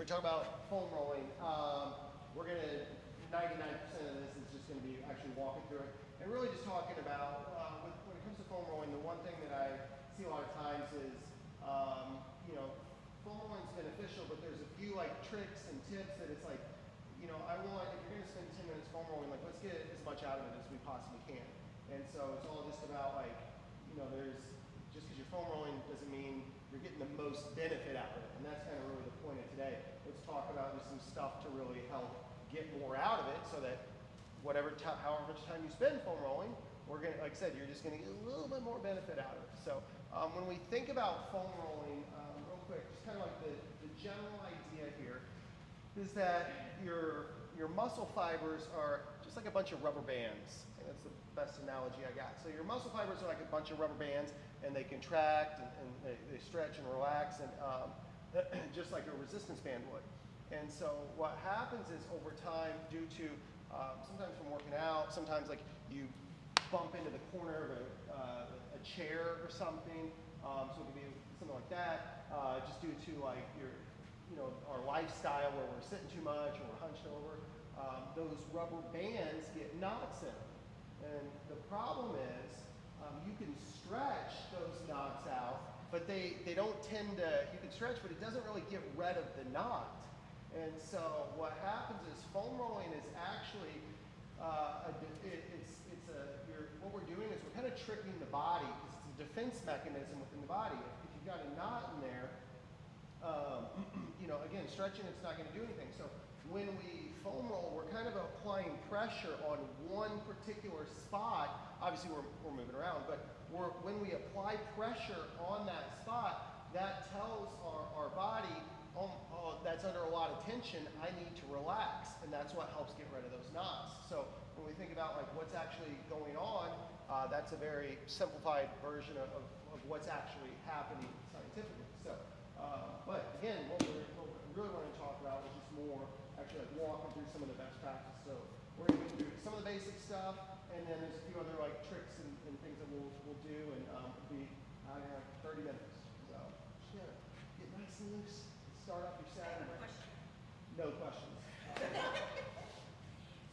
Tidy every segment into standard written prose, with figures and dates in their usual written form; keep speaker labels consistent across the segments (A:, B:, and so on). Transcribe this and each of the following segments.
A: we're talking about foam rolling. We're going to, 99% of this is just going to be actually walking through it. And really just talking about, when it comes to foam rolling, the one thing that I see a lot of times is, you know, foam rolling is beneficial, but there's a few like tricks and tips that it's like, you know, I want, if you're going to spend 10 minutes foam rolling, like let's get as much out of it as we possibly can. And so it's all just about like, you know, just because you're foam rolling doesn't mean you're getting the most benefit out of it. And that's kind of really the point of today. Let's talk about just some stuff to really help get more out of it so that however much time you spend foam rolling, we're going to, like I said, you're just going to get a little bit more benefit out of it. So when we think about foam rolling, real quick, just kind of like the general idea here is that your muscle fibers are just like a bunch of rubber bands. I think that's the best analogy I got. So your muscle fibers are like a bunch of rubber bands, and they contract and they stretch and relax, and just like a resistance band would. And so what happens is over time, due to sometimes from working out, sometimes like you bump into the corner of a chair or something, so it could be something like that, just due to like our lifestyle where we're sitting too much or we're hunched over, those rubber bands get knots in them. And the problem is you can stretch those knots out, but they don't tend to, you can stretch, but it doesn't really get rid of the knot. And so what happens is foam rolling is actually, what we're doing is we're kind of tricking the body because it's a defense mechanism within the body. If you've got a knot in there, again, stretching, it's not going to do anything. So when we foam roll, we're kind of applying pressure on one particular spot. Obviously, we're moving around, but when we apply pressure on that spot, that tells our body, that's under a lot of tension, I need to relax, and that's what helps get rid of those knots. So when we think about like what's actually going on, that's a very simplified version of what's actually happening scientifically. So, but again, what we really want to talk about is just more actually like walking through some of the best practices. So we're going to do some of the basic stuff, and then there's a few other like tricks and things that we'll do, and it'll be 30 minutes. So just gotta get nice and loose. Start off your Saturday. No questions.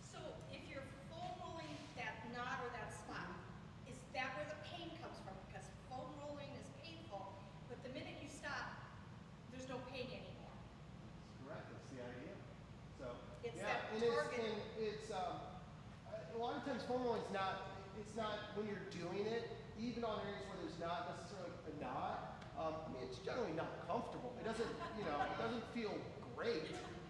B: So if you're foam rolling that knot or that spot, is that where the pain comes from? Because foam rolling is painful, but the minute you stop, there's no pain anymore.
A: That's correct. That's the idea. So
B: it's
A: yeah,
B: that
A: and
B: target.
A: it's a lot of times foam rolling is not. It's not when you're doing it, even on areas where there's not necessarily a knot. It's generally not comfortable. It doesn't, it doesn't feel great.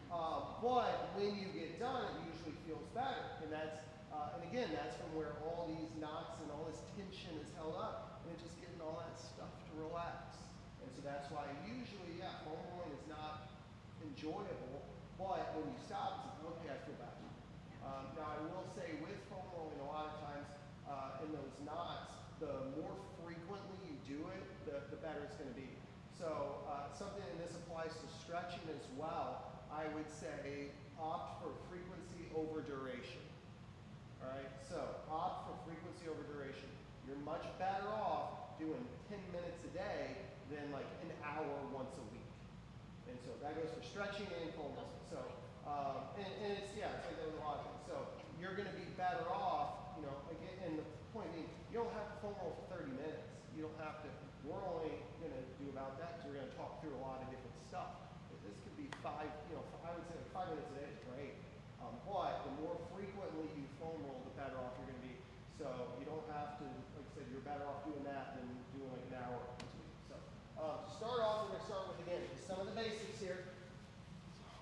A: But when you get done, it usually feels better. And and again, that's from where all these knots and all this tension is held up, and it's just getting all that stuff to relax. And so that's why usually, foam rolling is not enjoyable. But when you stop, it's like, okay, I feel better. Now, I will say with foam rolling, a lot of times in those knots, the more frequently you do it, the better it's going to be. So something, and this applies to stretching as well, I would say opt for frequency over duration. All right, so opt for frequency over duration. You're much better off doing 10 minutes a day than like an hour once a week. And so that goes for stretching and foam rolling. So, and it's like there was a lot of things. So you're going to be better off, again, and the point being, you don't have to foam roll for 30 minutes. You don't have to. We're only going to do about that because we're going to talk through a lot of different stuff. But this could be I would say 5 minutes a day is great. But the more frequently you foam roll, the better off you're going to be. So you don't have to, like I said, you're better off doing that than doing like an hour once a week. So to start off, we're going to start with, again, some of the basics here.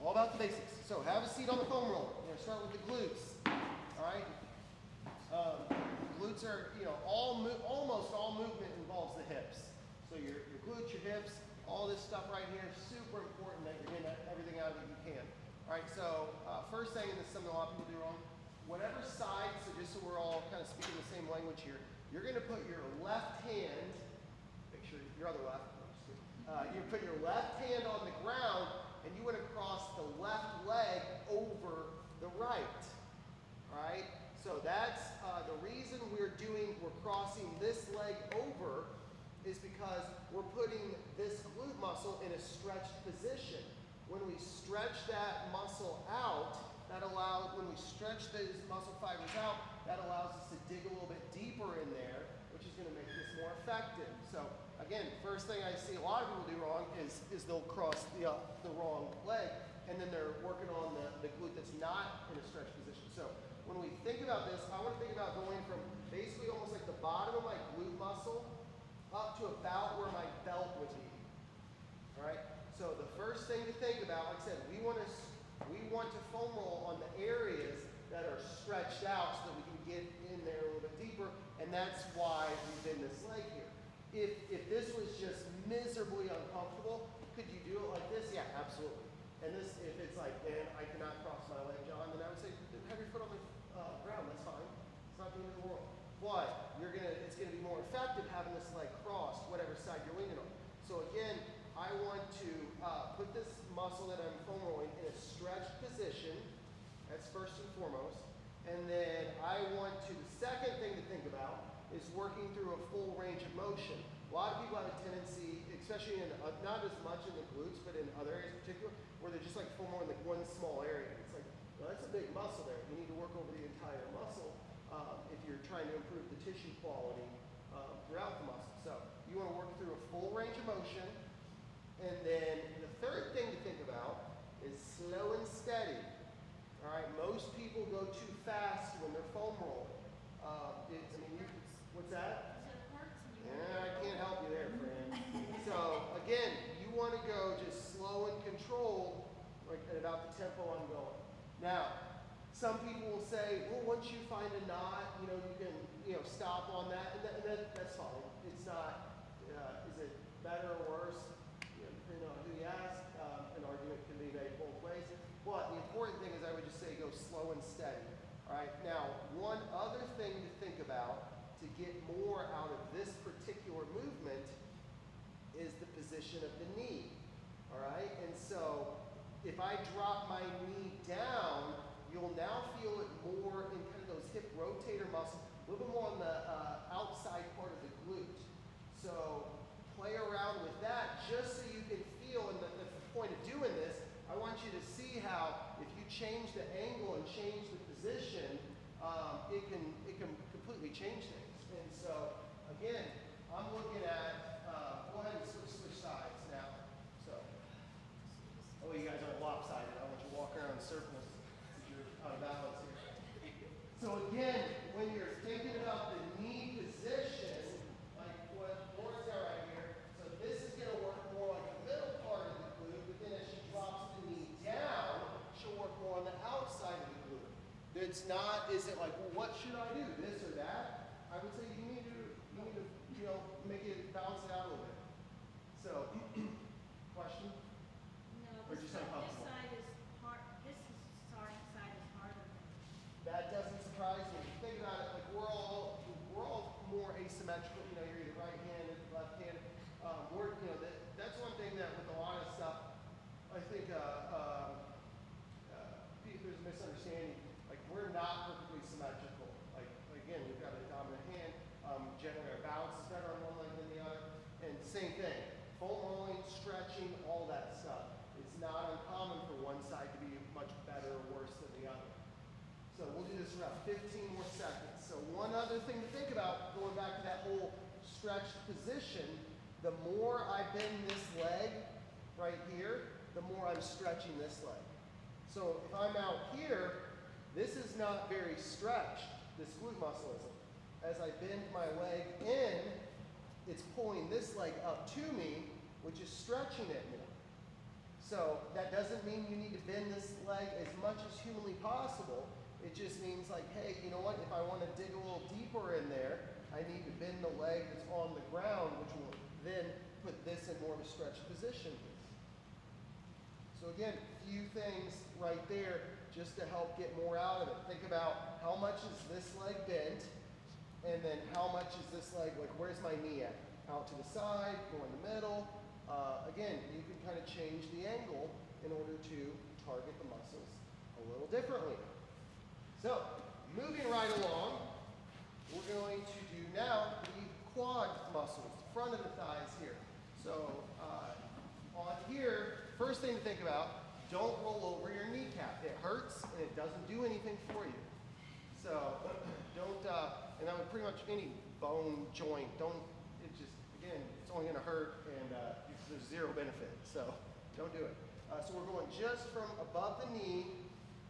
A: All about the basics. So have a seat on the foam roller. We're going to start with the glutes. All right? Glutes are, almost all movement involves the hips. So your glutes, your hips, all this stuff right here is super important that you're getting everything out of it you can. All right, so first thing, and this is something a lot of people do wrong, whatever side, so just so we're all kind of speaking the same language here, you're going to put your left hand, make sure your other left, you put your left hand on the ground, and you want to cross the left leg over the right. All right? So that's the reason we're crossing this leg over is because we're putting this glute muscle in a stretched position. When we stretch that muscle out, that allows, when we stretch those muscle fibers out, that allows us to dig a little bit deeper in there, which is going to make this more effective. So again, first thing I see a lot of people do wrong is they'll cross the wrong leg, and then they're working on the glute that's not in a stretch position. So when we think about this, I want to think about going from basically almost like the bottom of my glute muscle up to about where my belt would be. All right. So the first thing to think about, like I said, we want to foam roll on the areas that are stretched out so that we can get in there a little bit deeper, and that's why we bend this leg here. If this was just miserably uncomfortable, could you do it like this? Yeah, absolutely. And this, if it's like, man, I cannot cross my leg, John, then I would say, have your foot on the ground. That's fine. It's not the end of the world. But it's gonna be more effective having this leg crossed, whatever side you're leaning on. So again, I want to put this muscle that I'm foam rolling in a stretched position. That's first and foremost. And then I want to, the second thing to think about is working through a full range of motion. A lot of people have a tendency, especially in, not as much in the glutes, but in other areas in particular, where they're just like foam rolling like one small area. It's like, well, that's a big muscle there. You need to work over the entire muscle if you're trying to improve the tissue quality throughout the muscle. So you want to work through a full range of motion. And then the third thing to think about is slow and steady. All right, most people go too fast when they're foam rolling. What's that? Yeah, I can't help you there, friend. So again, you want to go just slow and controlled, like at about the tempo I'm going. Now, some people will say, well, once you find a knot, you can, stop on that, and that's fine. It's not, is it better or worse? Depending on who you ask, an argument can be made both ways. But the important thing is I would just say go slow and steady. All right. Now, one other thing to think about to get more out of this particular movement is the position of the knee. All right. And so if I drop my knee down, you'll now feel it more in kind of those hip rotator muscles, a little bit more on the outside part of the glute. So play around with that just so you can feel, and that's the point of doing this. I want you to see how if you change the angle and change the position, it can completely change things. And so again, I'm looking at, go ahead and switch sides now. So, oh, you guys aren't lopsided. I want you to walk around in circles because you're out of balance here. So again, when you're thinking about the knee position, like what Laura's got right here, so this is going to work more like the middle part of the glute, but then as she drops the knee down, she'll work more on the outside of the glute. It's not, is it like, well, what should I do, this or that? I would say you need to make it, balance it out a little bit. So, question?
B: No,
A: Or just uncomfortable?
B: this side is hard. This side is harder.
A: That doesn't surprise me. Think about it, like we're all more asymmetrical. You're either right-handed, left-handed. That's one thing that with a lot of stuff, I think there's a misunderstanding. Like we're not perfectly symmetrical. Like again, we've got a dominant hand. Generally, our balance is better on one leg than the other. And same thing, foam rolling, stretching, all that stuff. It's not uncommon for one side to be much better or worse than the other. So we'll do this for about 15 more seconds. So one other thing to think about, going back to that whole stretched position, the more I bend this leg right here, the more I'm stretching this leg. So if I'm out here, this is not very stretched, this glute muscle isn't. As I bend my leg in, it's pulling this leg up to me, which is stretching it more. So that doesn't mean you need to bend this leg as much as humanly possible. It just means like, hey, you know what? If I want to dig a little deeper in there, I need to bend the leg that's on the ground, which will then put this in more of a stretched position. So again, a few things right there just to help get more out of it. Think about how much is this leg bent, and then how much is this leg, like where's my knee at? Out to the side, more in the middle. Again, you can kind of change the angle in order to target the muscles a little differently. So, moving right along, we're going to do now the quad muscles, the front of the thighs here. So, on here, first thing to think about, don't roll over your kneecap. It hurts and it doesn't do anything for you. So don't, and that would pretty much any bone, joint, don't, it just, again, it's only going to hurt and there's zero benefit. So don't do it. So we're going just from above the knee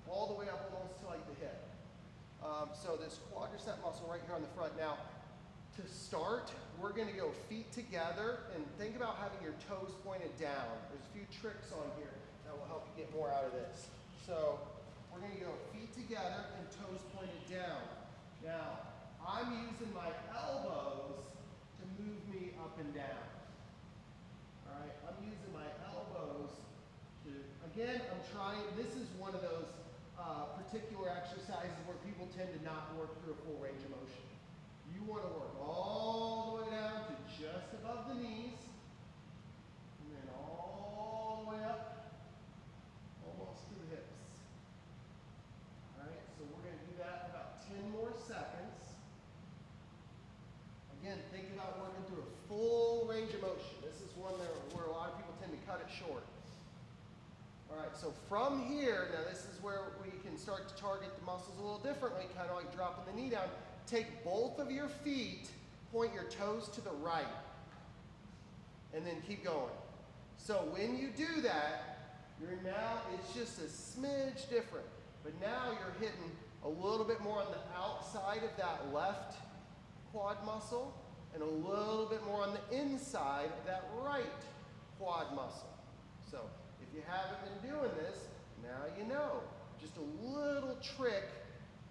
A: all the way up almost to like the hip. So this quadricep muscle right here on the front. Now, to start, we're going to go feet together and think about having your toes pointed down. There's a few tricks on here that will help you get more out of this. So we're going to go feet together and toes pointed down. Now, I'm using my elbows to move me up and down. All right, I'm using my elbows to, again, I'm trying, this is one of those particular exercises where people tend to not work through a full range of motion. You want to work all the way down to just above the knees, and then all the way up, almost to the hips. All right, so we're going to do that for about 10 more seconds. Again, think about working through a full range of motion. This is one where a lot of people tend to cut it short. All right, so from here, now this is where we can start to target the muscles a little differently, kind of like dropping the knee down. Take both of your feet, point your toes to the right, and then keep going. So when you do that, you're now, it's just a smidge different, but now you're hitting a little bit more on the outside of that left quad muscle, and a little bit more on the inside of that right quad muscle. So if you haven't been doing this, now you know. Just a little trick,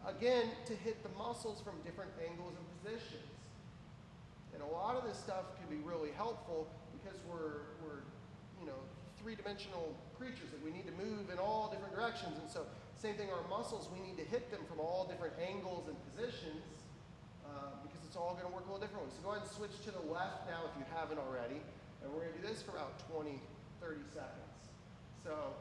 A: again, to hit the muscles from different angles and positions. And a lot of this stuff can be really helpful because we're three-dimensional creatures that we need to move in all different directions. And so, same thing, our muscles, we need to hit them from all different angles and positions because it's all going to work a little differently. So go ahead and switch to the left now if you haven't already. And we're going to do this for about 20, 30 seconds. So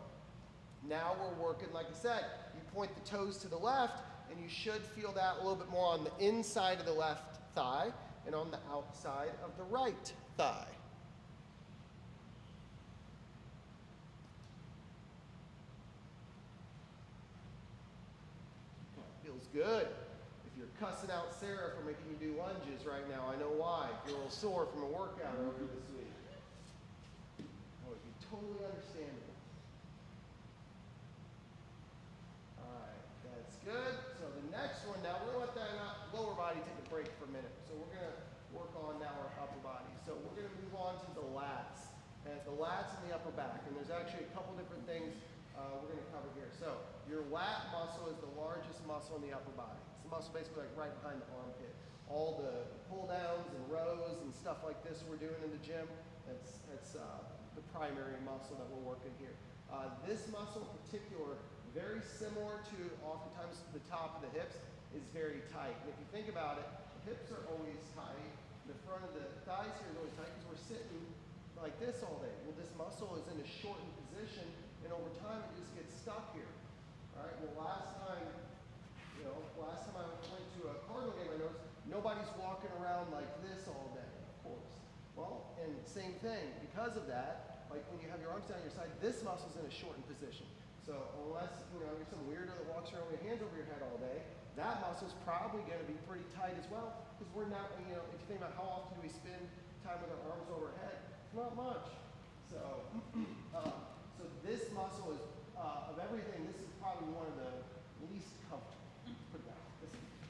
A: now we're working, like I said, you point the toes to the left, and you should feel that a little bit more on the inside of the left thigh and on the outside of the right thigh. Feels good. If you're cussing out Sarah for making you do lunges right now, I know why. You're a little sore from a workout earlier this week. That would be totally understandable. Good. So the next one, now we're going to let that lower body take a break for a minute. So we're going to work on now our upper body. So we're going to move on to the lats. And the lats and the upper back. And there's actually a couple different things we're going to cover here. So your lat muscle is the largest muscle in the upper body. It's the muscle basically like right behind the armpit. All the pull downs and rows and stuff like this we're doing in the gym, that's the primary muscle that we're working here. This muscle in particular, very similar to oftentimes the top of the hips, is very tight. And if you think about it, the hips are always tight. The front of the thighs here is always tight because we're sitting like this all day. Well, this muscle is in a shortened position, and over time it just gets stuck here. All right. Well, last time I went to a Cardinal game, I noticed nobody's walking around like this all day, of course. Well, and same thing. Because of that, like when you have your arms down your side, this muscle's in a shortened position. So unless, you're some weirdo that walks around with your hands over your head all day, that muscle's probably going to be pretty tight as well, because we're not, if you think about how often do we spend time with our arms over our head, not much. So, so this muscle is, of everything, this is probably one of the least comfortable.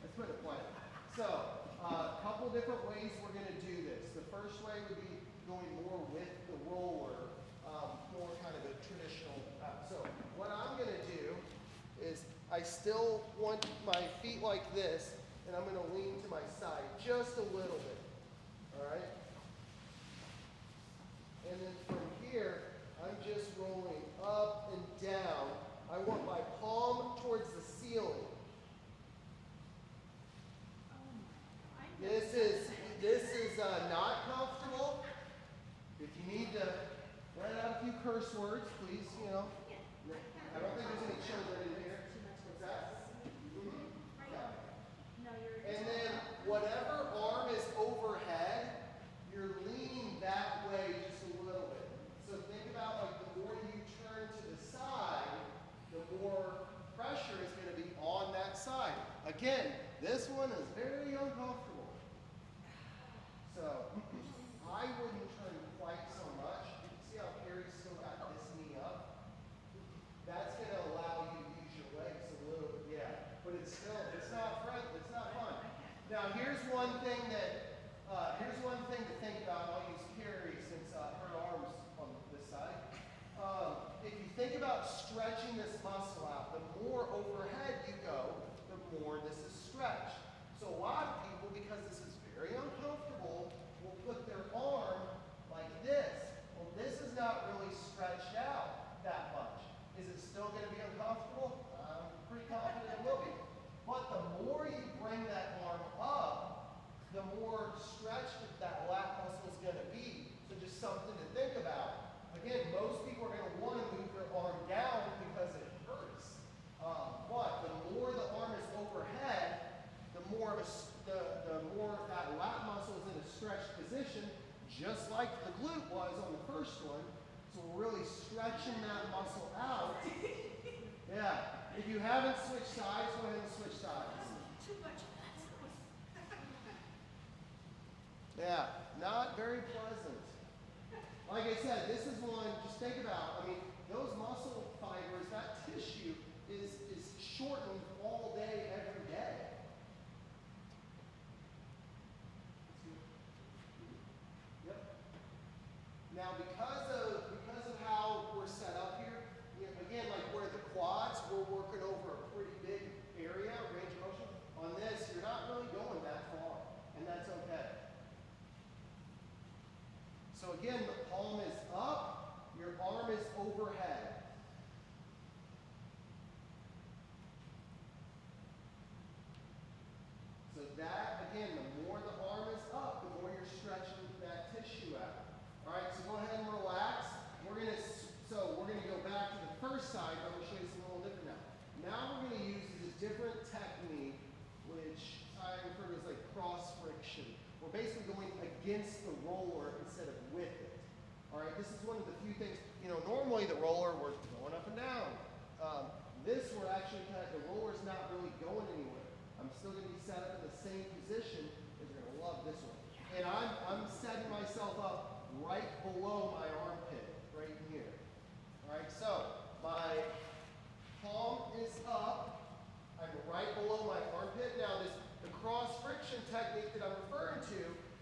A: Let's put it blunt. So, a couple different ways we're going to do this. The first way would be going more with the roller, more kind of a traditional. So what I'm going to do is I still want my feet like this, and I'm going to lean to my side just a little bit. All right? And then from here, I'm just rolling up and down. I want my palm towards the ceiling. This is not comfortable. If you need to let out a few curse words, please, I don't think there's any children in here. What's that? And then whatever arm is overhead, you're leaning that way just a little bit. So think about like the more you turn to the side, Again, this one is very uncomfortable. So I wouldn't turn quite so much. You can see how Carrie's still got this knee up. That's going to allow you to use your legs a little bit, yeah. But it's not friendly, it's not fun. Now here's one thing to think about. I'll use Carrie since her arm's on this side. If you think about stretching this muscle out, the more overhead you go, the more this is stretched. So a lot of people, because this is very uncomfortable, will put their arm like this. Well, this is not really stretched out that much. Is it still going to be uncomfortable? I'm pretty confident it will be. But the more you bring that arm up, the more stretched that lat muscle is going to be. So just something to think about. Again, most people are going to want to move their arm down because it hurts. But the more the arm is overhead, the more that lat muscle is in a stretched position, just like the glute was on the first one. So we're really stretching that muscle out. Yeah. If you haven't switched sides, go ahead and switch sides.
B: Too much.
A: Yeah, not very pleasant. Like I said, this is one, just think about, I mean, those muscle fibers, that tissue is shortened all day, every day. Yep. Now, because of how we're set up here, again, like where the quads, we're working over a pretty big area, range of motion. On this, you're not really going that far, and that's okay. So again, the palm is up, your arm is overhead. So that, again, the more the arm is up, the more you're stretching that tissue out. All right, so go ahead and relax. We're going to go back to the first side, but I'm going to show you something a little different now. Now we're going to use a different technique, which I refer to as like cross friction. We're basically going against the roller instead of with it. All right, this is one of the few things, normally the roller, we're going up and down. This, we're actually the roller's not really going anywhere. I'm still going to be set up in the same position, because you're going to love this one. And I'm setting myself up right below my armpit, right in here. All right, so my palm is up. I'm right below my armpit. Now, the cross friction technique that I'm referring to,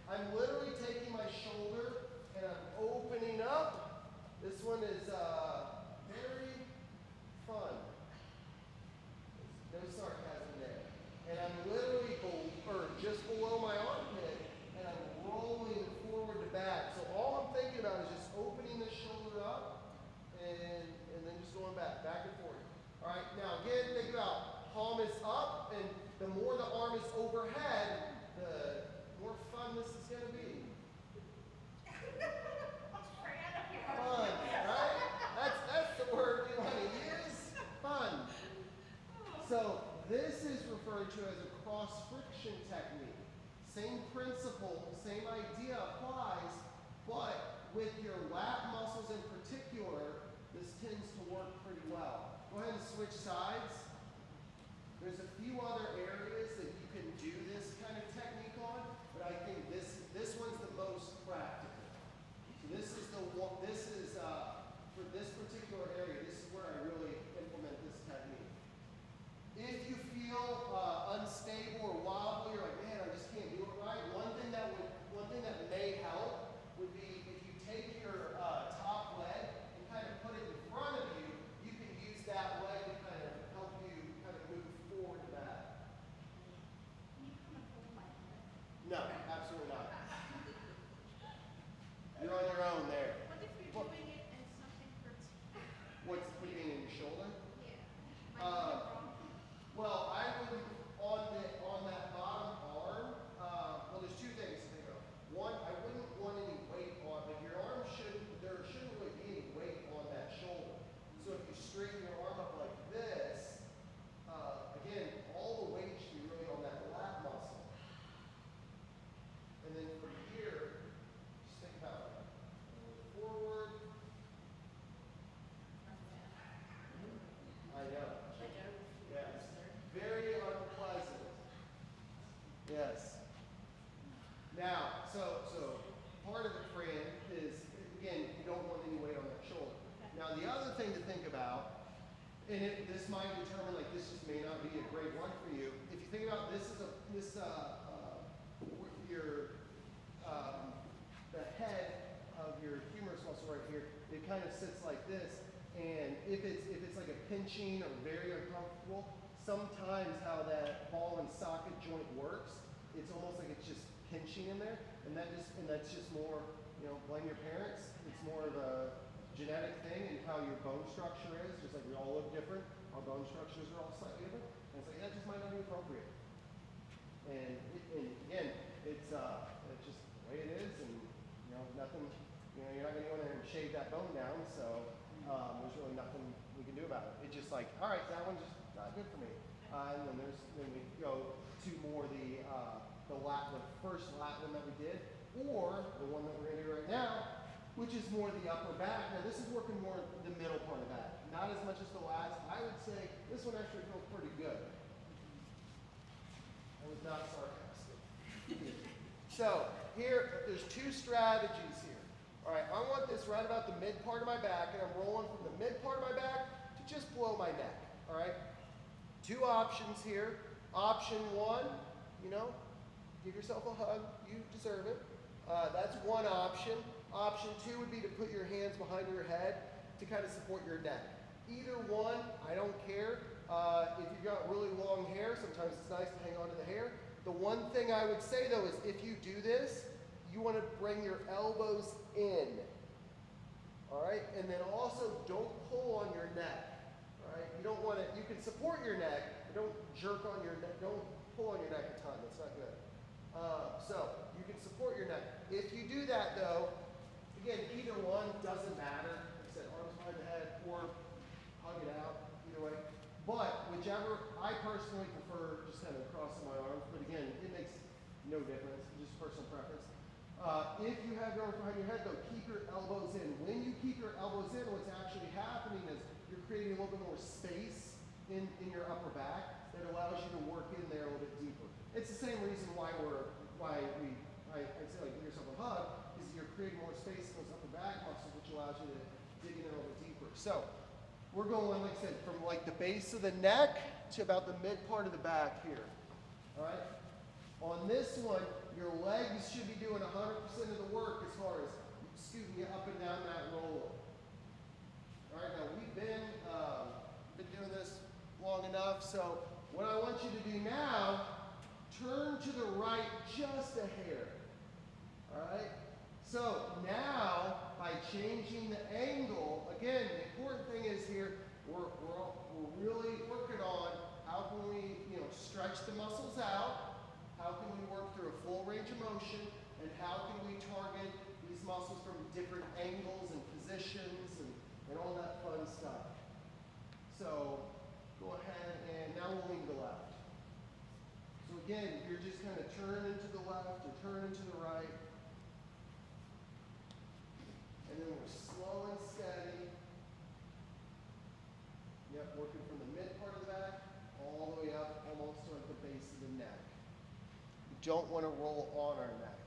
A: I'm literally taking my shoulder and I'm opening up. This one is very fun. No sarcasm there. And I'm literally just below my armpit and I'm rolling forward to back. So all I'm thinking about is just opening the shoulder up and then just going back and forth. All right, now again, think about palm is up, and the more the arm is overhead, the more fun this is going to be. Fun, right? That's the word you want to use. Fun. So this is referred to as a cross friction technique. Same principle, same idea applies, but with your lat muscles in particular, this tends to work pretty well. Go ahead and switch sides. There's a few other areas that you can do this kind of technique on, but I think this one's the most practical. So for this particular area, this is where I really implement this technique. If you feel unstable or wobbly, or like, man, I just can't do it right, one thing that may help would be if you take your top leg and kind of put it in front of you, you can use that leg to kind of help you kind of move forward and back. Yes. Now, so part of the Fran is, again, you don't want any weight on that shoulder. Now, the other thing to think about, and this might determine, like, this just may not be a great one for you. If you think about this is the head of your humerus muscle right here, it kind of sits like this. And if it's like a pinching or very uncomfortable, sometimes how that ball and socket joint works, it's almost like it's just pinching in there, and that's just more, blame your parents. It's more of a genetic thing and how your bone structure is, just like we all look different. Our bone structures are all slightly different, and it's like that just might not be appropriate. And again, it's just the way it is, and nothing. You're not going to go in there and shave that bone down, so there's really nothing we can do about it. It's just like, all right, that one's just not good for me. And then we go to more the first lat one that we did, or the one that we're going to do right now, which is more the upper back. Now this is working more the middle part of the back, not as much as the lats. I would say this one actually feels pretty good. I was not sarcastic. So here, there's two strategies here. All right, I want this right about the mid part of my back, and I'm rolling from the mid part of my back to just below my neck. All right, two options here. Option one, give yourself a hug. You deserve it. That's one option. Option two would be to put your hands behind your head to kind of support your neck. Either one, I don't care. If you've got really long hair, sometimes it's nice to hang on to the hair. The one thing I would say though is if you do this, you want to bring your elbows in. All right, and then also don't pull on your neck. All right, you don't want to. You can support your neck, but don't jerk on your neck. Don't pull on your neck a ton. That's not good. So you can support your neck. If you do that though, again, either one doesn't matter. Like I said, arms behind the head or hug it out, either way. But whichever, I personally prefer just kind of crossing my arms. But again, it makes no difference, just personal preference. If you have your arms behind your head though, keep your elbows in. When you keep your elbows in, what's actually happening is you're creating a little bit more space in your upper back that allows you to work in there a little bit deeper. It's the same reason why I say like give yourself a hug, is you're creating more space in those upper back muscles, which allows you to dig in a little bit deeper. So we're going, like I said, from like the base of the neck to about the mid part of the back here. All right. On this one, your legs should be doing 100% of the work as far as scooting you up and down that roller. All right. Now we've been doing this long enough, so what I want you to do now, turn to the right just a hair. All right? So now, by changing the angle, again, the important thing is here, we're really working on how can we, stretch the muscles out, how can we work through a full range of motion, and how can we target these muscles from different angles and positions and all that fun stuff. So go ahead, and now we'll lean to the left. So again, you're just kind of turning to the left or turning to the right. And then we're slow and steady. Yep, working from the mid part of the back all the way up almost to like the base of the neck. We don't want to roll on our neck.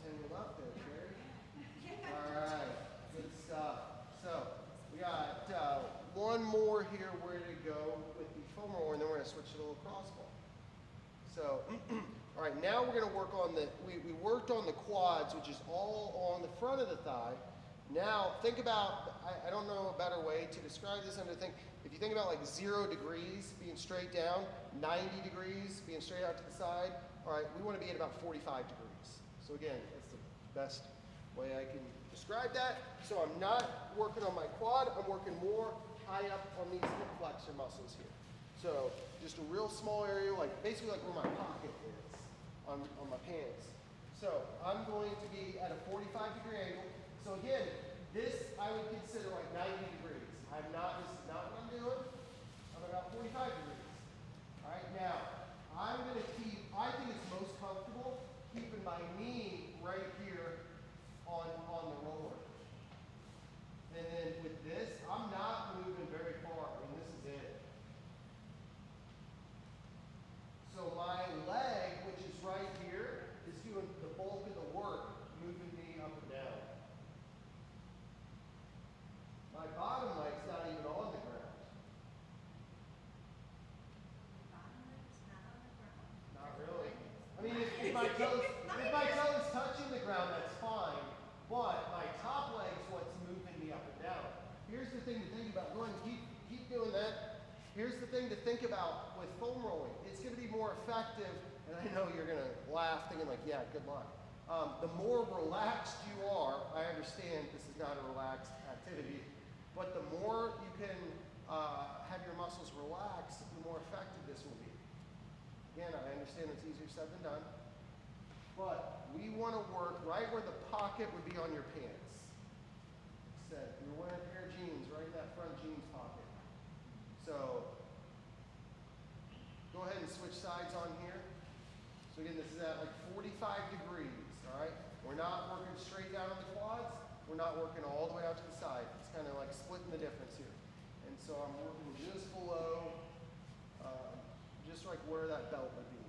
A: Tangled up there, Jerry. All right, good stuff. So we got one more here where to go with the femoral, and then we're going to switch to the lacrosse ball. So, all right, now we're going to work on we worked on the quads, which is all on the front of the thigh. Now, think about, I don't know a better way to describe this. If you think about like 0 degrees being straight down, 90 degrees being straight out to the side, all right, we want to be at about 45 degrees. So again, that's the best way I can describe that. So I'm not working on my quad, I'm working more high up on these hip flexor muscles here. So just a real small area, like basically like where my pocket is on my pants. So I'm going to be at a 45-degree angle. So again, this I would consider like 90 degrees. This is not what I'm doing. I'm about 45 degrees. All right, now I'm going to keep, I think it's most comfortable keeping my knee right here on the roller. And toes touching the ground, that's fine. But my top leg's what's moving me up and down. Here's the thing to think about. Go ahead and keep doing that. Here's the thing to think about with foam rolling. It's going to be more effective, and I know you're going to laugh thinking like, yeah, good luck. The more relaxed you are, I understand this is not a relaxed activity, but the more you can have your muscles relaxed, the more effective this will be. Again, I understand it's easier said than done, but we want to work right where the pocket would be on your pants. Said you're wearing a pair of jeans, right in that front jeans pocket. So go ahead and switch sides on here. So again, this is at like 45 degrees, all right? We're not working straight down on the quads. We're not working all the way out to the side. It's kind of like splitting the difference here. And so I'm working just below, just like where that belt would be.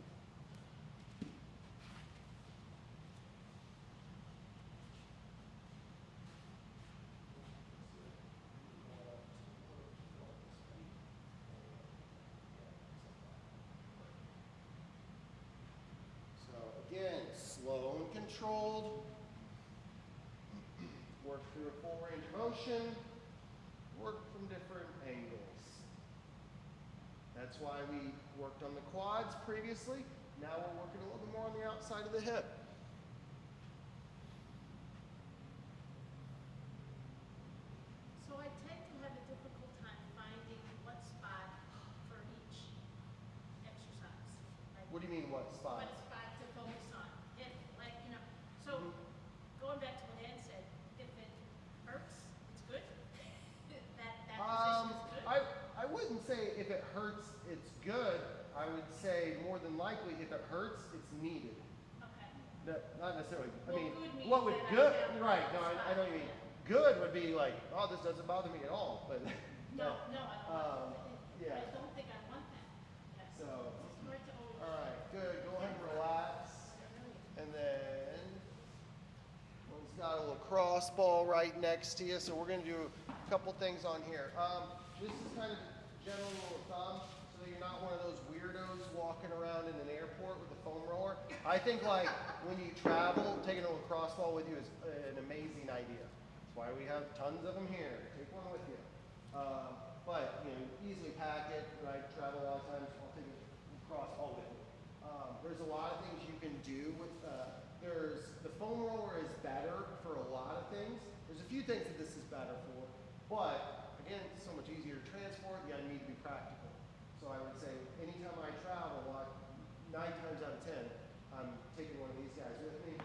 A: Again, slow and controlled. Work through a full range of motion. Work from different angles. That's why we worked on the quads previously. Now we're working a little bit more on the outside of the hip.
C: So I tend to have a difficult time finding what spot for each exercise. Like
A: What do you mean, what spot?
C: what spot to focus on. If, like, so going back to what Ed said, if it hurts, it's good. that position is good.
A: I wouldn't say if it hurts, it's good. I would say more than likely, if it hurts, it's needed.
C: Okay.
A: No, not necessarily.
C: Well,
A: I mean,
C: good means
A: what would
C: that I
A: good?
C: have
A: Right.
C: one
A: No, I
C: spot.
A: know what you mean. Good would be like, oh, this doesn't bother me at all. But
C: No, I don't want that.
A: yeah.
C: I don't think I want that. Yes.
A: So,
C: It's smart to always.
A: all right, good. Go ahead and relax, and then one's got a little cross ball right next to you. So we're going to do a couple things on here. This is kind of a general rule of thumb, so that you're not one of those weirdos walking around in an airport with a foam roller. I think like when you travel, taking a little cross ball with you is an amazing idea. That's why we have tons of them here. Take one with you. But easily pack it. When I travel a lot of times, I'll take a cross ball with me. There's a lot of things you can do with. The foam roller is better for a lot of things. There's a few things that this is better for, but again, it's so much easier to transport. You gotta need to be practical. So I would say anytime I travel, 9 times out of 10, I'm taking one of these guys with me,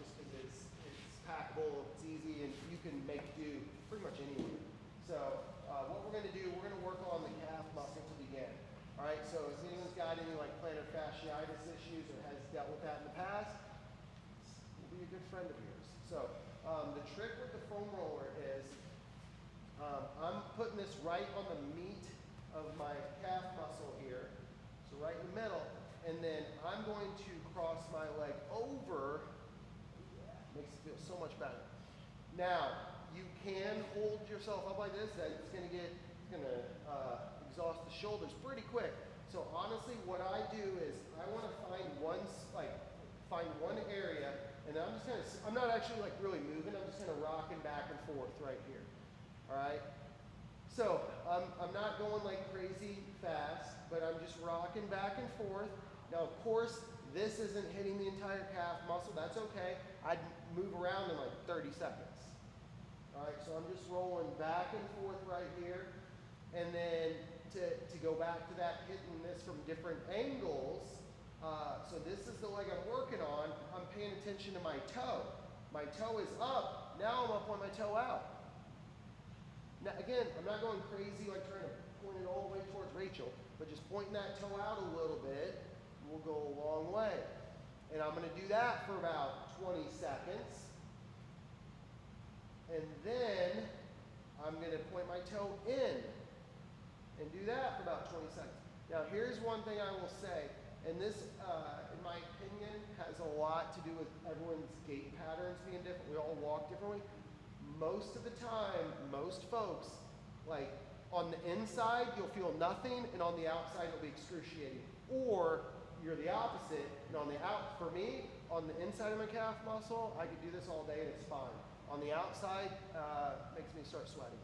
A: just because it's packable, it's easy, and you can make do pretty much anywhere. So what we're going to do, we're going to work on the calf muscle to begin. All right. So if anyone's got any like plantar fasciitis issues or has dealt with that in the past, will be a good friend of yours. So the trick with the foam roller is I'm putting this right on the meat of my calf muscle here, so right in the middle, and then I'm going to cross my leg over. Makes it feel so much better. Now you can hold yourself up like this. That's going to exhaust the shoulders pretty quick. So honestly, what I do is I want to find one area, and I'm not actually like really moving. I'm just kind of rocking back and forth right here. All right. So I'm not going like crazy fast, but I'm just rocking back and forth. Now, of course, this isn't hitting the entire calf muscle. That's okay. I'd move around in like 30 seconds. All right, so I'm just rolling back and forth right here. And then to go back to that, hitting this from different angles. So this is the leg I'm working on. I'm paying attention to my toe. My toe is up. Now I'm up on my toe out. Now, again, I'm not going crazy like trying to point it all the way towards Rachel, but just pointing that toe out a little bit will go a long way. And I'm going to do that for about 20 seconds. And then I'm going to point my toe in and do that for about 20 seconds. Now, here's one thing I will say, and this, in my opinion, has a lot to do with everyone's gait patterns being different. We all walk differently. Most of the time, most folks, like on the inside, you'll feel nothing, and on the outside, it'll be excruciating. Or you're the opposite, and on the out, for me, on the inside of my calf muscle, I could do this all day and it's fine. On the outside, makes me start sweating.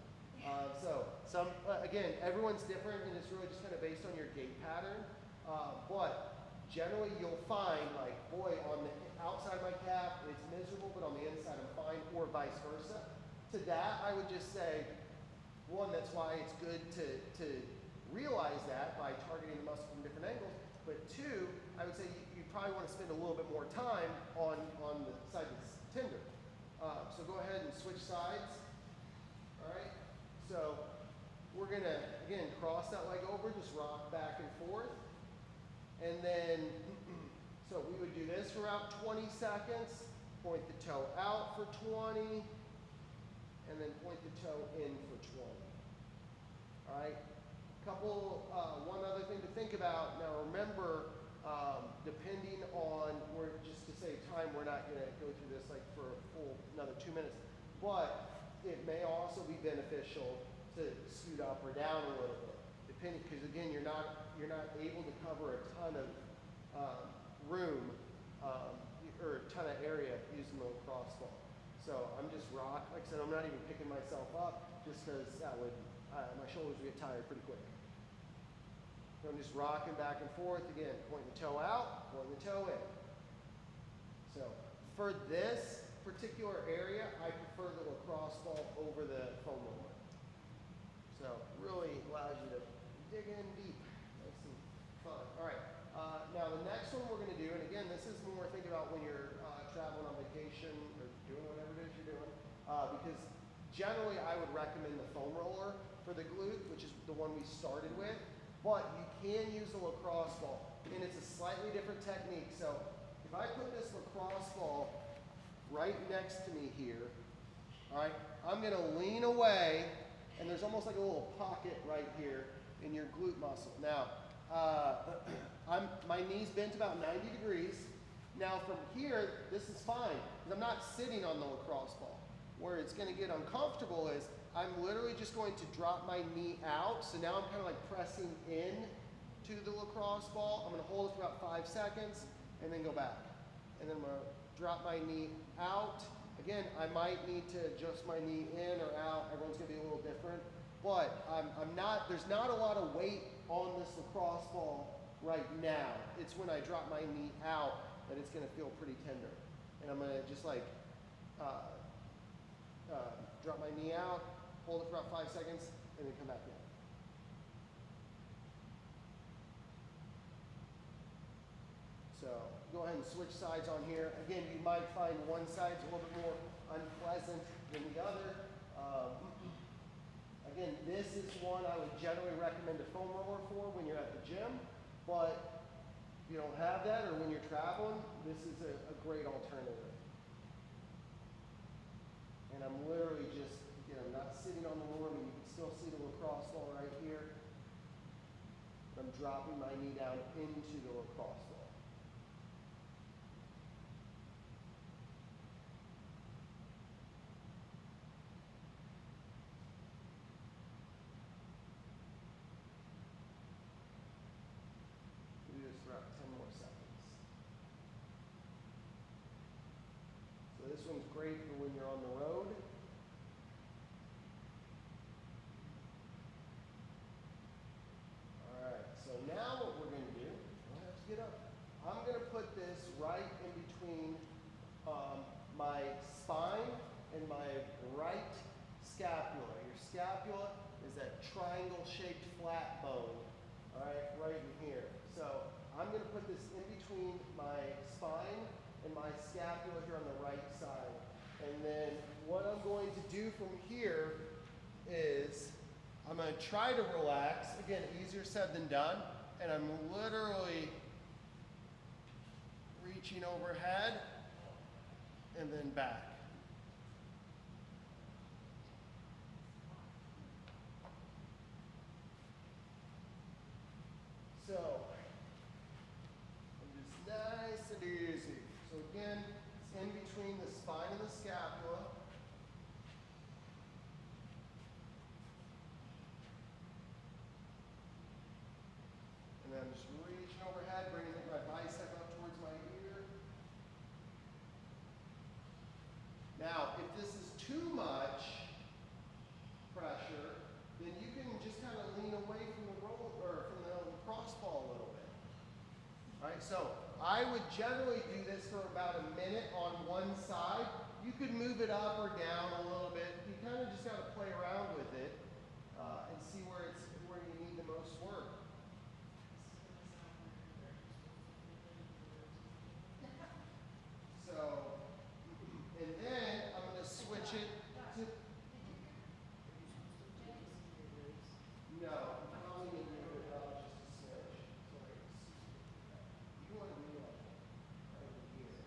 A: Again, everyone's different, and it's really just kind of based on your gait pattern. But generally, you'll find, like, boy, on the outside of my calf, it's miserable, but on the inside, I'm fine, or vice versa. To that, I would just say, one, that's why it's good to realize that by targeting the muscle from different angles. But two, I would say you probably want to spend a little bit more time on the side that's tender. So go ahead and switch sides. All right. So we're going to, again, cross that leg over, just rock back and forth. And then, so we would do this for about 20 seconds, point the toe out for 20, and then point the toe in for 20. All right. One other thing to think about. Now remember, depending on, just to save time, we're not going to go through this like for a full another 2 minutes, but it may also be beneficial to scoot up or down a little bit, depending, because again, you're not able to cover a ton of room or a ton of area using the lacrosse ball. So I'm just like I said, I'm not even picking myself up just because that would, my shoulders would get tired pretty quick. So I'm just rocking back and forth again, pointing the toe out, pointing the toe in. So for this particular area, I prefer the lacrosse ball over the foam roller. So really allows you to dig in deep. Nice and fun. All right. Now the next one we're going to do, and again, this is more think about when you're traveling on vacation or doing whatever it is you're doing, because generally I would recommend the foam roller for the glute, which is the one we started with. But you can use the lacrosse ball, and it's a slightly different technique. So if I put this lacrosse ball right next to me here, all right, I'm going to lean away, and there's almost like a little pocket right here in your glute muscle. Now, my knee's bent about 90 degrees. Now from here, this is fine, because I'm not sitting on the lacrosse ball. Where it's going to get uncomfortable is I'm literally just going to drop my knee out. So now I'm kind of like pressing in to the lacrosse ball. I'm going to hold it for about 5 seconds and then go back. And then I'm going to drop my knee out. Again, I might need to adjust my knee in or out. Everyone's going to be a little different. But there's not a lot of weight on this lacrosse ball right now. It's when I drop my knee out that it's going to feel pretty tender. And I'm going to just like drop my knee out, hold it for about 5 seconds, and then come back in. So go ahead and switch sides on here. Again, you might find one side's a little bit more unpleasant than the other. Again, this is one I would generally recommend a foam roller for when you're at the gym, but if you don't have that or when you're traveling, this is a great alternative. And I'm literally just, again, I'm not sitting on the roller, but you can still see the lacrosse ball right here. I'm dropping my knee down into the lacrosse ball. Do this for about 10 more seconds. So this one's great for when you're on the road. Alright, so now what we're going to do, I don't have to get up. I'm going to put this right in between my spine and my right scapula. Your scapula is that triangle-shaped flat bone, alright, right in here. So I'm going to put this in between my spine and my scapula here on the right side. And then what I'm going to do from here is I'm going to try to relax. Again, easier said than done. And I'm literally reaching overhead and then back. So, and just nice and easy. So again, it's in between the spine and the scapula. And then I'm just reaching overhead, bringing my too much pressure, then you can just kind of lean away from the roll or from the crossball a little bit. All right, so I would generally do this for about a minute on one side. You could move it up or down a little bit. You kind of just got to play around with it and see where you need the most work. So, and then I'm going to switch it to. No, I'm only going to do it just a smidge. You want to be like right here.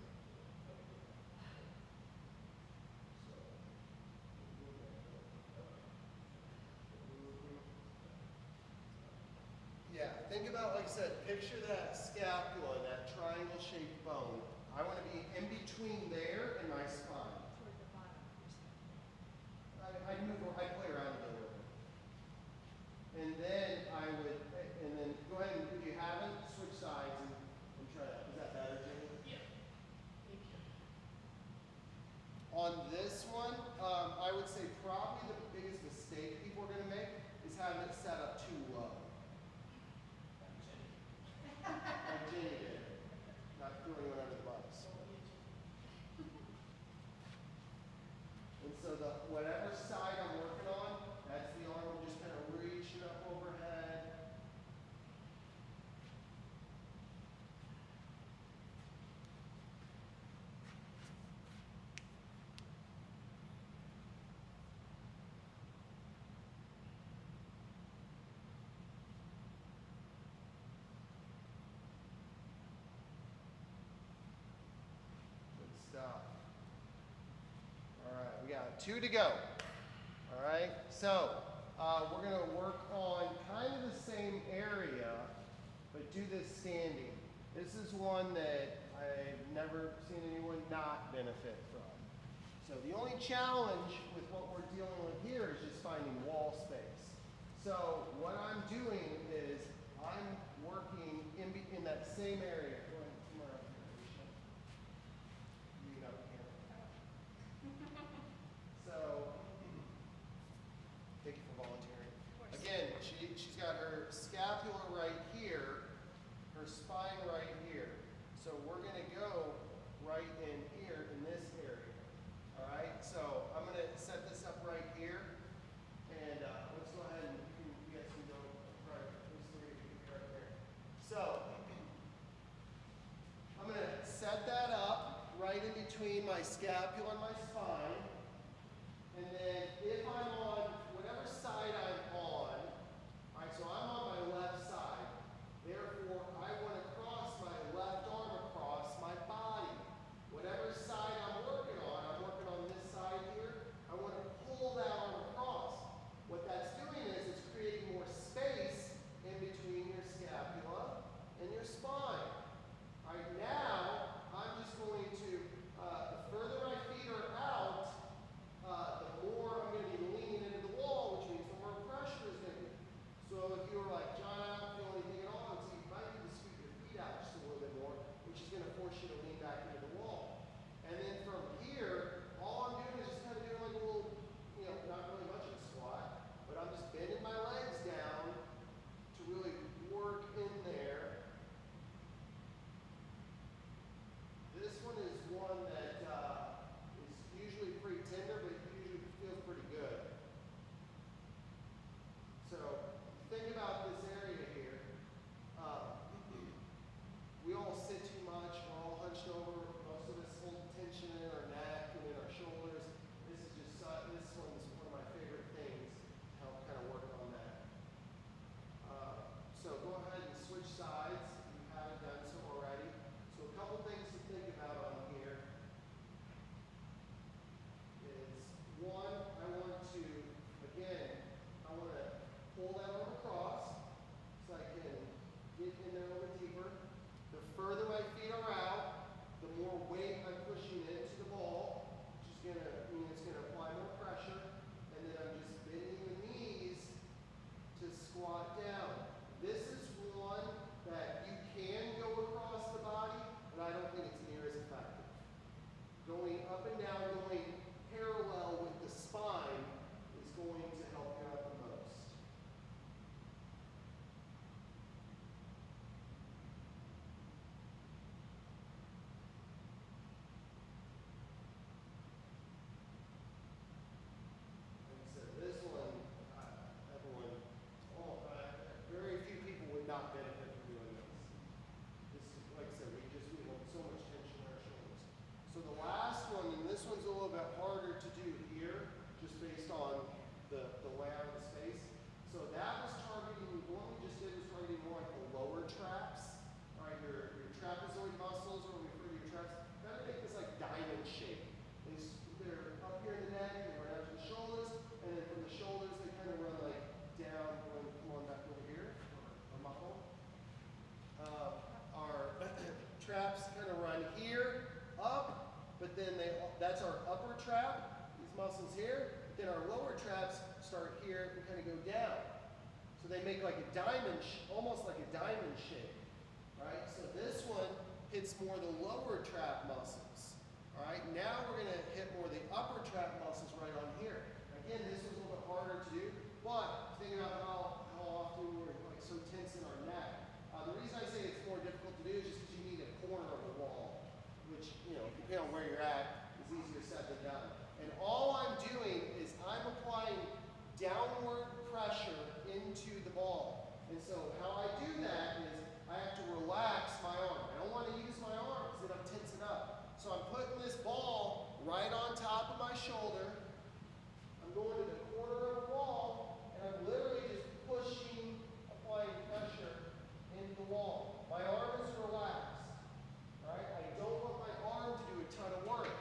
A: Yeah, think about, like I said, picture that scapula, that triangle-shaped bone. I want to be in between there and my spine.
C: Toward the bottom.
A: I play around a little bit. And then go ahead and, if you haven't, switch sides and try that. Is that better, Jimmy?
C: Yeah. Thank you.
A: On this one, I would say probably the biggest mistake people are going to make is having it set up too low. Like Jenny did. Not throwing one under the bus. And so whatever side I'm working on, that's the arm just kind of reaching up overhead. Good stuff. All right, we got 2 to go. All right, so we're going to work on kind of the same area, but do this standing. This is one that I've never seen anyone not benefit from. So the only challenge with what we're dealing with here is just finding wall space. So what I'm doing is I'm working in that same area. Go ahead, come around here, Alicia. You got the camera. So, thank you for volunteering. Again, she's got her scapula right here, her spine right here. So we're going to go right in here in this area. All right, so I'm going to set this up right here. And let's go ahead and you guys can go right. These three right there. So I'm going to set that up right in between my scapula and my spine. And then if I'm on whatever side I'm on, all right, so I'm on my left side. Therefore, I want to cross my left arm across my body. Whatever side I'm working on this side here, I want to pull that arm across. What that's doing is it's creating more space in between your scapula and your spine. All right, now I'm just going to, the further my feet are out, the more I'm going to be leaning this one's a little bit harder to do here, just based on the layout of the space. So that was targeting, the one we just did was targeting more like the lower traps, all right, your trapezoid muscles, or we refer to your traps. Kind of make this like diamond shape. They're up here in the neck, and they run out to the shoulders, and then from the shoulders they kind of run like down, come on back over here, or muffle. Our traps kind of run here, up, but then that's our upper trap, these muscles here. Then our lower traps start here and kind of go down. So they make like a diamond, almost like a diamond shape, right? So this one hits more the lower trap muscles, all right? Now we're going to hit more the upper trap muscles right on here. Again, this was a little bit harder to do, but think about how often we're like so tense in our neck. The reason I say it's more difficult to do is just because you need a corner of the wall, which, you know, depending on where you're at, is easier said than done. And all I'm doing is I'm applying downward pressure into the ball. And so how I do that is I have to relax my arm. I don't want to use my arm because then I'm tensing up. So I'm putting this ball right on top of my shoulder. I'm going to the corner of the wall, and I'm literally just pushing, applying pressure into the wall. My arm is relaxed. Right? I don't want my arm to do a ton of work.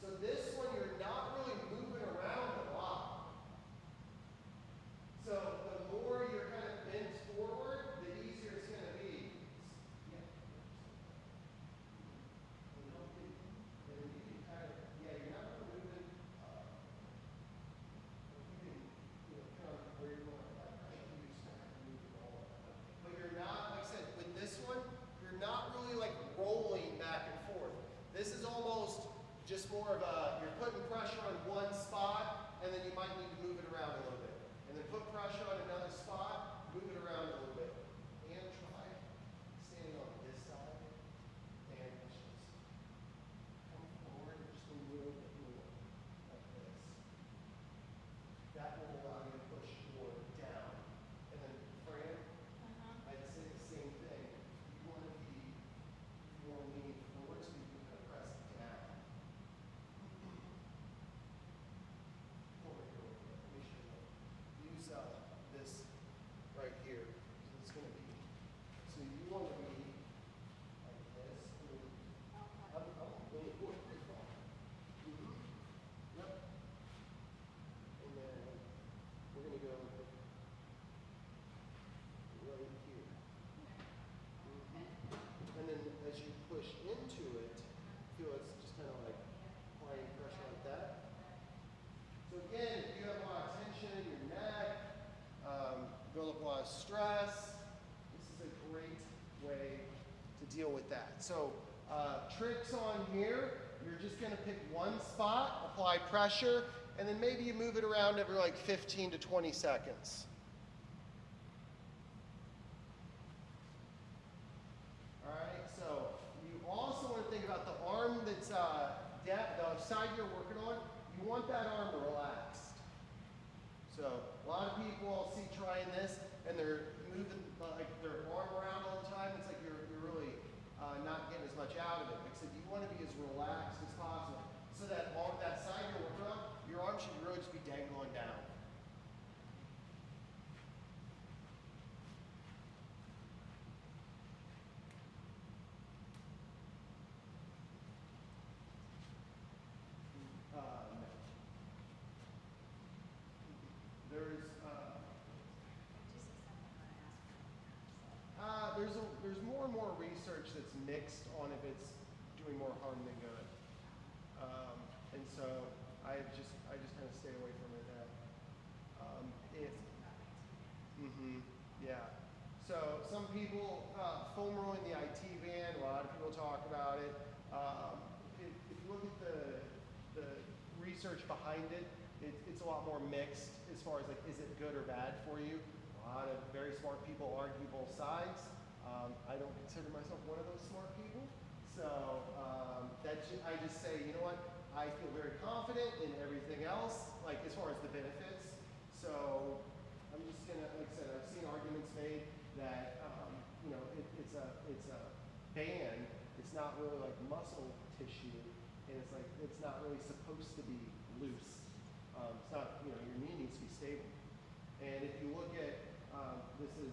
A: So this one, you're not really moving around a lot. So the more you're kind of bent forward, the easier it's going to be. Yeah. You're not really moving. You can, kind of where you're going. But you're not, like I said, with this one, you're not really like rolling back and forth. This is almost just more of a, you're putting pressure on one spot, and then you might need to move it around a little bit. And then put pressure on another spot, move it around a little bit. And try standing on this side, and just come forward just a little bit more, like this. That will allow you to push more down. And then, Fran, I'd say the same thing. You want to lean forward so you can kind of press it down. Over here. Let me show you. Use this right here. So it's going to be. So you want to be like this. I'm really forward. Yep. And then we're going to go right here. And then as you push into it, feel it's just kind of like applying pressure like that. So again, if you have a lot of tension in your neck, build up a lot of stress, this is a great way to deal with that. So tricks on here, you're just going to pick one spot, apply pressure, and then maybe you move it around every like 15 to 20 seconds. All right, so you also want to think about the arm that's the side you're working on. You want that arm relaxed. So a lot of people I'll see trying this, and they're moving like their arm around all the time. It's like you're really not getting as much out of it. Like I said, you want to be as relaxed as possible. So that arm, that side you're working on, your arm should really just be dangling down. No. There's more and more research that's mixed on if it's doing more harm than good, and so I just kind of stay away from it now. Yeah. So some people foam rolling the IT band. A lot of people talk about it. If you look at the research behind it, it's a lot more mixed as far as like, is it good or bad for you? A lot of very smart people argue both sides. I don't consider myself one of those smart people. So I just say, you know what? I feel very confident in everything else, like as far as the benefits. So I'm just gonna, like I said, I've seen arguments made that it's a ban. It's it's not really like muscle tissue, and it's like it's not really supposed to be loose. It's not, you know, your knee needs to be stable. And if you look at, this is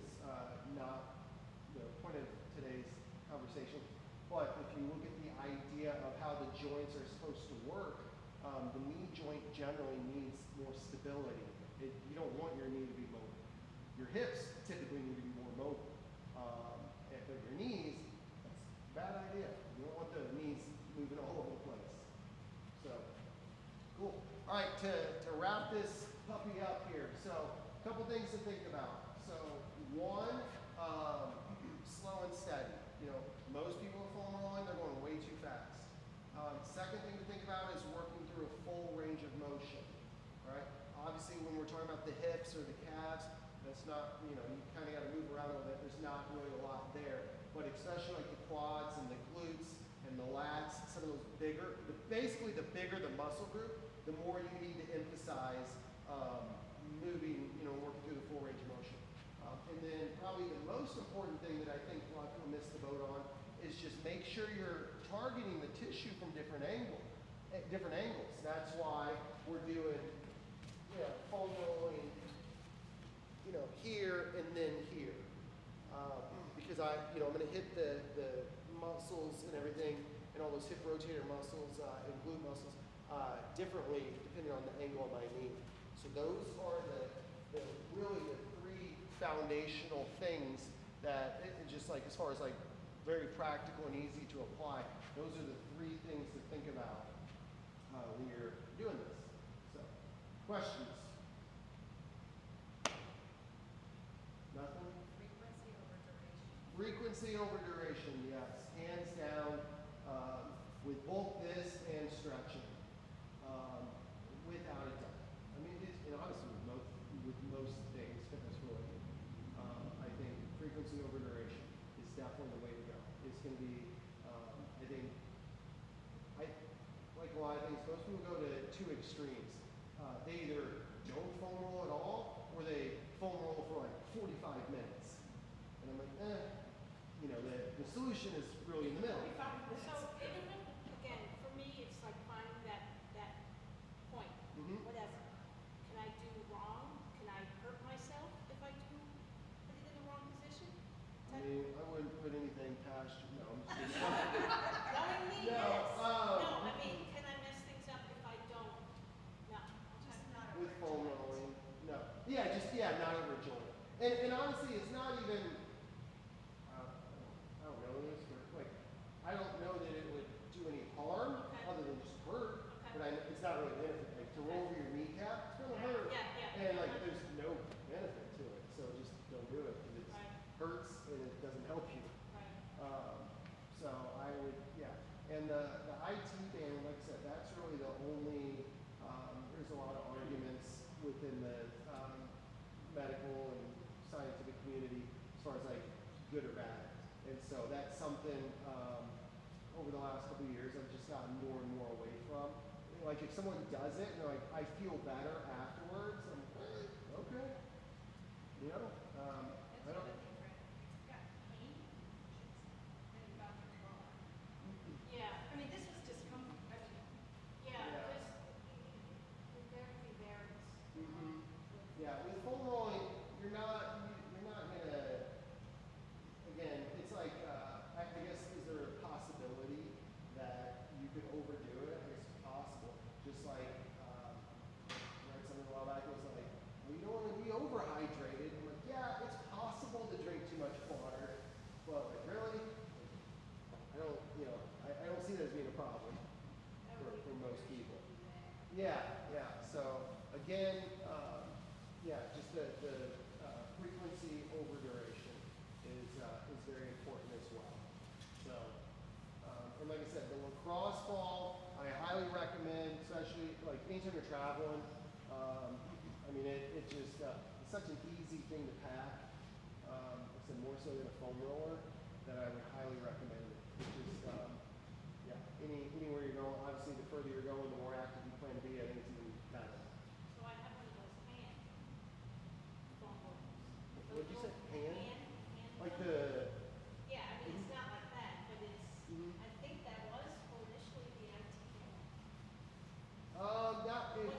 A: not the point of today's conversation, but if you look at the idea of how the joints are supposed to work, the knee joint generally needs more stability. You don't want your knee to be mobile. Your hips typically need to be more mobile. But your knees, that's a bad idea. You don't want the knees moving all over the place. So, cool. All right, to wrap this puppy up here. So, a couple things to think about. So, one, slow and steady. You know, most people are foam rolling, they're going way too fast. Second thing to think about is working through a full range of motion. All right? Obviously, when we're talking about the hips or the calves, that's not, you know, you kind of got to move around a little bit. There's not really a lot there. But especially like the quads and the glutes and the lats, some of those bigger, basically the bigger the muscle group, the more you need to emphasize moving, you know, working through the full range of motion. And then probably the most important thing that I think a lot of people miss the boat on is just make sure you're targeting the tissue from different angles. That's why we're doing, you know, foam rolling, you know, here and then here. Because I'm going to hit the muscles and everything, and all those hip rotator muscles and glute muscles differently depending on the angle of my knee. So those are really the three foundational things that, just like as far as like very practical and easy to apply, those are the three things to think about when you're doing this. So, questions? Nothing? Frequency over duration, yes, hands down, with both this and stretching, without a doubt. I mean, and honestly, with most things, fitness related, I think frequency over duration is definitely the way to go. It's going to be, like a lot of things, most people go to two extremes. They either don't foam roll at all, or they foam roll for like 45 minutes. And I'm like, you know, the solution is really in the middle.
C: So, again, for me, it's like finding that point.
A: Mm-hmm.
C: Whatever. Can I do wrong? Can I hurt myself if I do put it in the wrong position?
A: I mean, I wouldn't put anything past you. No, I'm just kidding.
C: Knowing me,
A: No,
C: yes. No, I mean, can I mess things up if I don't? No.
B: Just not
A: with foam rolling. No. Yeah, not over a joint. And honestly, it's not even, I don't know this, but like, I don't know that it would do any harm other than just hurt. But it's not really benefit. Like to roll over your kneecap, it's gonna hurt.
C: Yeah.
A: And like, there's no benefit to it. So just don't do it because it hurts and it doesn't help you.
C: Right.
A: So I would, yeah. And the IT band, like I said, that's really the only, there's a lot of arguments within the medical and scientific community as far as like good or bad. And so that's something over the last couple of years I've just gotten more and more away from. Like if someone does it and they're like, I feel better afterwards, I'm like, okay. You know, I don't.
C: Yeah.
B: I mean, this was discomfort. I mean,
C: Yeah,
A: Yeah.
C: there's therapy varies.
A: Mm-hmm. Yeah, with foam rolling, you're not gonna. Again, it's like I guess is there a possibility that you could overdo it? I guess it's possible. Just like read something a while back. It was like, well, you don't want to be overhydrated. I'm like, yeah, it's possible to drink too much water, but like really, I don't. You know, I don't see that as being a problem for most people. Yeah. So again, just the frequency over duration is very important as well. So, and like I said, the lacrosse ball I highly recommend, especially like anytime you're traveling. I mean, it just it's such an easy thing to pack. Like I said, more so than a foam roller, that I would highly recommend it. It's just anywhere you're going, obviously the further you're going, the more active you plan to be. I think it's even better.
C: So I have one of those hand foam rollers.
A: What'd you say? Hand?
C: Hand
A: Like
C: foam?
A: the.
C: Yeah, I mean, it's not like that, but it's,
A: Mhm.
C: I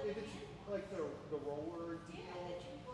A: if it's like the roller deal,